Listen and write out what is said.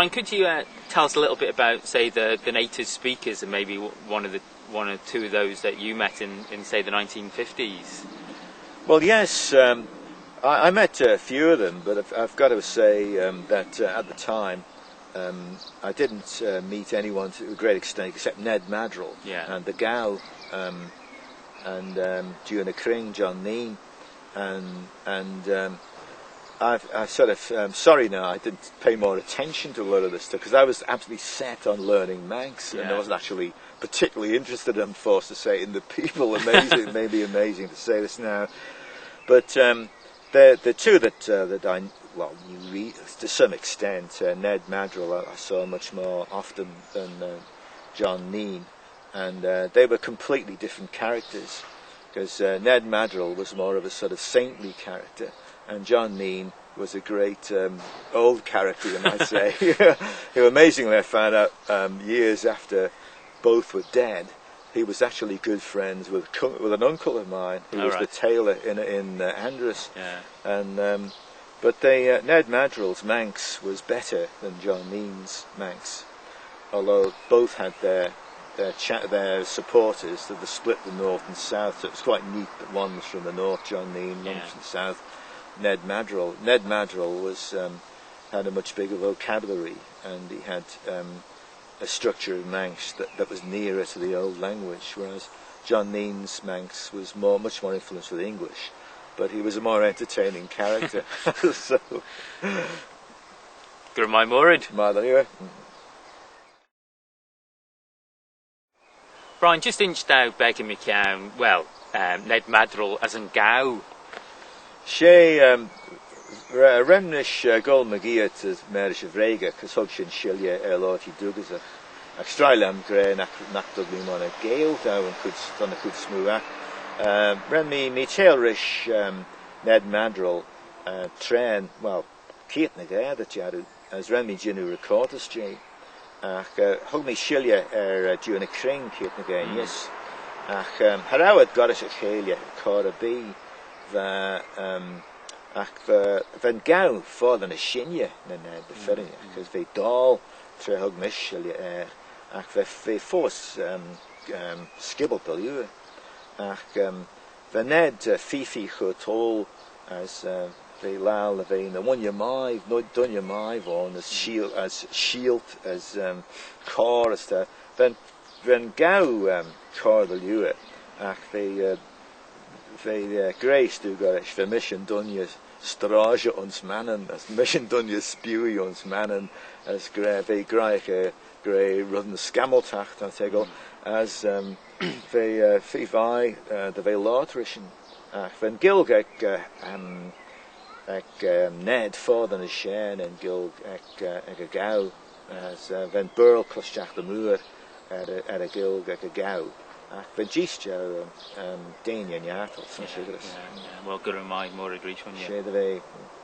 Brian, could you tell us a little bit about, say, the native speakers and maybe one or two of those that you met in say, the 1950s? Well, yes, I met a few of them, but I've got to say that at the time I didn't meet anyone to a great extent except Ned Madrill and the Gow and Diona Cring, John Neen, and I've sort of sorry now I didn't pay more attention to a lot of this stuff because I was absolutely set on learning Manx and I wasn't actually particularly interested, I'm forced to say, in the people. Amazing, maybe amazing to say this now, but the two that I knew to some extent, Ned Madrill I saw much more often than John Neen, and they were completely different characters because Ned Madrill was more of a sort of saintly character. And John Neen was a great old character, you might say, who amazingly I found out years after both were dead, he was actually good friends with an uncle of mine who was the tailor in Andros. And but Ned Madrill's Manx was better than John Neen's Manx, although both had their supporters that split the north and south. So it was quite neat that one was from the north, John Neen, one was from the south, Ned Madrill. Ned Madrill was had a much bigger vocabulary, and he had a structure of Manx that was nearer to the old language, whereas John Neen's Manx was much more influenced with English, but he was a more entertaining character. So, Gurmai Morid. Brian, just inched out begging me Ned Madrill as an Gow. She remnish Gol Magia to Marish of Rega, because Hubshin Shilia Lorty Dugaza. Australia Grey Nakdug me on a gale down and could smooth. Renmi me tailrish Ned Madrill train, Kate Naga that Yadu, as Renmi Jinu recorders Jay. Hug me Shilia Diona Cring Kate Naga, yes. Harawad Gorish a Halia, Cora B. Van Gau for the Shinya and the Ferrier, because they doll tre hug Michel ach they force skibble you the Ned Fifi Hotol as they lal the the one you mive no done you mive on as shield as car as the Van Gau car the lue ach they grace do garish the mission dunja strage ons mannen as mission dunja spewy ons mannen as they graike grey run the scameltacht and tegel as they fivai the they lautrischen when gilgek Ned for than a shen and gilg a gau as when burl clustach the moor at a gilg a gau. But gistja Danian Yartles. Well, good remind more agree on you. Shade of